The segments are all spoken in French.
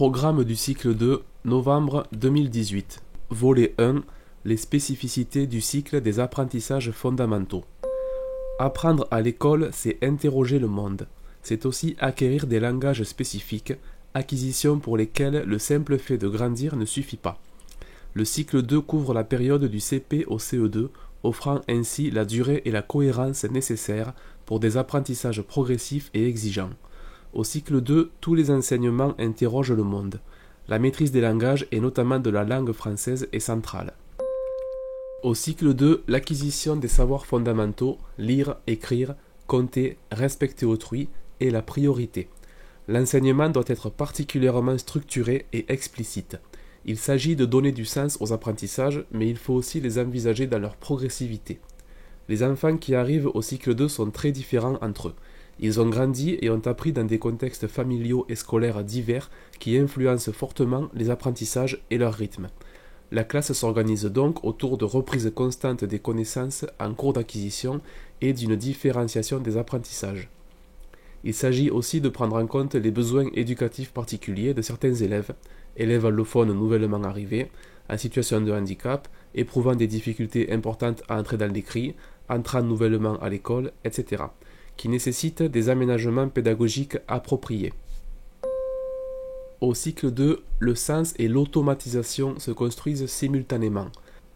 Programme du cycle 2, novembre 2018. Volet 1. Les spécificités du cycle des apprentissages fondamentaux. Apprendre à l'école, c'est interroger le monde. C'est aussi acquérir des langages spécifiques, acquisitions pour lesquelles le simple fait de grandir ne suffit pas. Le cycle 2 couvre la période du CP au CE2, offrant ainsi la durée et la cohérence nécessaires pour des apprentissages progressifs et exigeants. Au cycle 2, tous les enseignements interrogent le monde. La maîtrise des langages, et notamment de la langue française, est centrale. Au cycle 2, l'acquisition des savoirs fondamentaux, lire, écrire, compter, respecter autrui, est la priorité. L'enseignement doit être particulièrement structuré et explicite. Il s'agit de donner du sens aux apprentissages, mais il faut aussi les envisager dans leur progressivité. Les enfants qui arrivent au cycle 2 sont très différents entre eux. Ils ont grandi et ont appris dans des contextes familiaux et scolaires divers qui influencent fortement les apprentissages et leur rythme. La classe s'organise donc autour de reprises constantes des connaissances en cours d'acquisition et d'une différenciation des apprentissages. Il s'agit aussi de prendre en compte les besoins éducatifs particuliers de certains élèves allophones nouvellement arrivés, en situation de handicap, éprouvant des difficultés importantes à entrer dans l'écrit, entrant nouvellement à l'école, etc., qui nécessitent des aménagements pédagogiques appropriés. Au cycle 2, le sens et l'automatisation se construisent simultanément.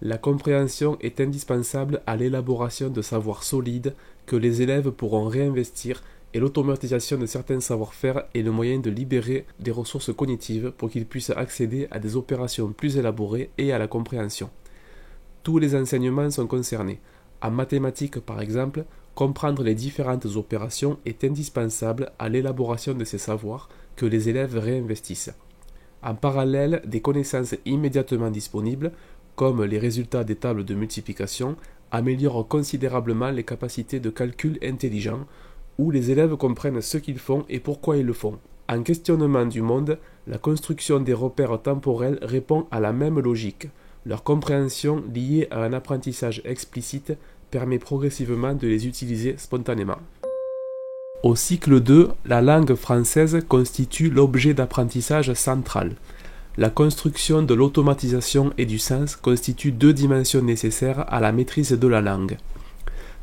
La compréhension est indispensable à l'élaboration de savoirs solides que les élèves pourront réinvestir, et l'automatisation de certains savoir-faire est le moyen de libérer des ressources cognitives pour qu'ils puissent accéder à des opérations plus élaborées et à la compréhension. Tous les enseignements sont concernés. En mathématiques, par exemple, comprendre les différentes opérations est indispensable à l'élaboration de ces savoirs que les élèves réinvestissent. En parallèle, des connaissances immédiatement disponibles, comme les résultats des tables de multiplication, améliorent considérablement les capacités de calcul intelligent, où les élèves comprennent ce qu'ils font et pourquoi ils le font. En questionnement du monde, la construction des repères temporels répond à la même logique. Leur compréhension liée à un apprentissage explicite permet progressivement de les utiliser spontanément. Au cycle 2, la langue française constitue l'objet d'apprentissage central. La construction de l'automatisation et du sens constituent deux dimensions nécessaires à la maîtrise de la langue.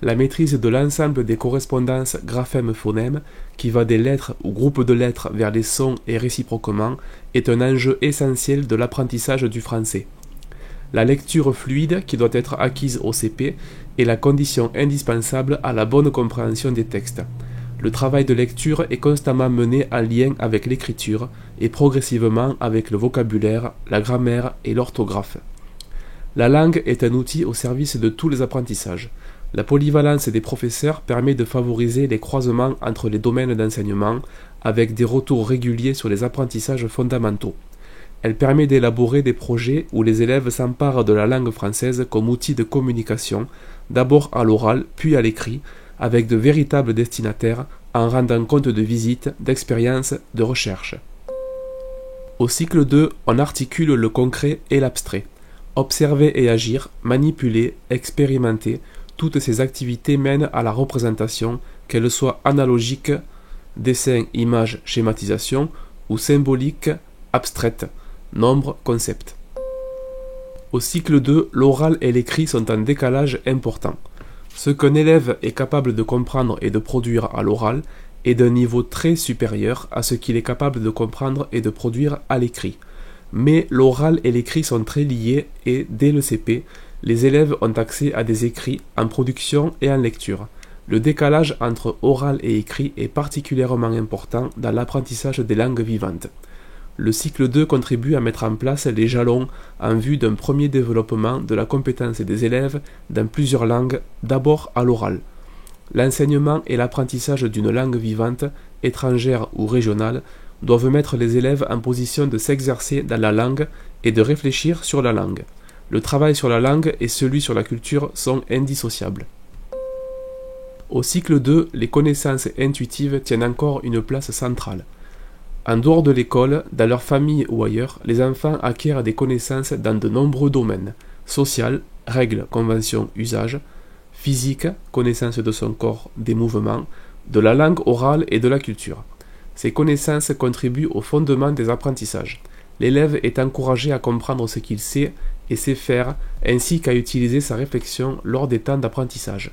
La maîtrise de l'ensemble des correspondances graphèmes-phonèmes, qui va des lettres ou groupes de lettres vers les sons et réciproquement, est un enjeu essentiel de l'apprentissage du français. La lecture fluide, qui doit être acquise au CP, est la condition indispensable à la bonne compréhension des textes. Le travail de lecture est constamment mené en lien avec l'écriture et progressivement avec le vocabulaire, la grammaire et l'orthographe. La langue est un outil au service de tous les apprentissages. La polyvalence des professeurs permet de favoriser les croisements entre les domaines d'enseignement avec des retours réguliers sur les apprentissages fondamentaux. Elle permet d'élaborer des projets où les élèves s'emparent de la langue française comme outil de communication, d'abord à l'oral puis à l'écrit, avec de véritables destinataires en rendant compte de visites, d'expériences, de recherches. Au cycle 2, on articule le concret et l'abstrait. Observer et agir, manipuler, expérimenter, toutes ces activités mènent à la représentation, qu'elle soit analogique, dessin, image, schématisation, ou symbolique, abstraite, nombre, concept. Au cycle 2, l'oral et l'écrit sont en décalage important. Ce qu'un élève est capable de comprendre et de produire à l'oral est d'un niveau très supérieur à ce qu'il est capable de comprendre et de produire à l'écrit. Mais l'oral et l'écrit sont très liés et, dès le CP, les élèves ont accès à des écrits en production et en lecture. Le décalage entre oral et écrit est particulièrement important dans l'apprentissage des langues vivantes. Le cycle 2 contribue à mettre en place les jalons en vue d'un premier développement de la compétence des élèves dans plusieurs langues, d'abord à l'oral. L'enseignement et l'apprentissage d'une langue vivante, étrangère ou régionale, doivent mettre les élèves en position de s'exercer dans la langue et de réfléchir sur la langue. Le travail sur la langue et celui sur la culture sont indissociables. Au cycle 2, les connaissances intuitives tiennent encore une place centrale. En dehors de l'école, dans leur famille ou ailleurs, les enfants acquièrent des connaissances dans de nombreux domaines: social, règles, conventions, usages; physique, connaissance de son corps, des mouvements; de la langue orale et de la culture. Ces connaissances contribuent au fondement des apprentissages. L'élève est encouragé à comprendre ce qu'il sait et sait faire, ainsi qu'à utiliser sa réflexion lors des temps d'apprentissage.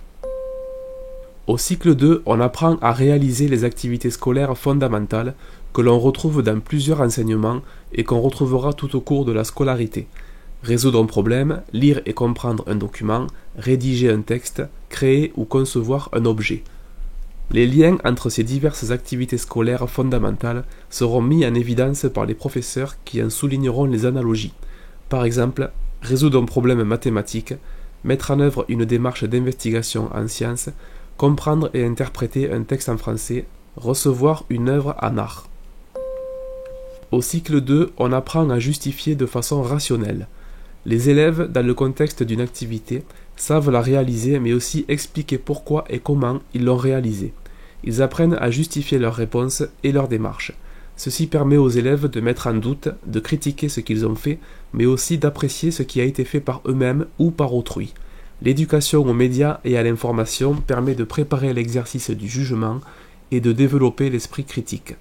Au cycle 2, on apprend à réaliser les activités scolaires fondamentales que l'on retrouve dans plusieurs enseignements et qu'on retrouvera tout au cours de la scolarité. Résoudre un problème, lire et comprendre un document, rédiger un texte, créer ou concevoir un objet. Les liens entre ces diverses activités scolaires fondamentales seront mis en évidence par les professeurs qui en souligneront les analogies. Par exemple, résoudre un problème mathématique, mettre en œuvre une démarche d'investigation en sciences, comprendre et interpréter un texte en français, recevoir une œuvre en art. Au cycle 2, on apprend à justifier de façon rationnelle. Les élèves, dans le contexte d'une activité, savent la réaliser mais aussi expliquer pourquoi et comment ils l'ont réalisée. Ils apprennent à justifier leurs réponses et leurs démarches. Ceci permet aux élèves de mettre en doute, de critiquer ce qu'ils ont fait, mais aussi d'apprécier ce qui a été fait par eux-mêmes ou par autrui. L'éducation aux médias et à l'information permet de préparer l'exercice du jugement et de développer l'esprit critique.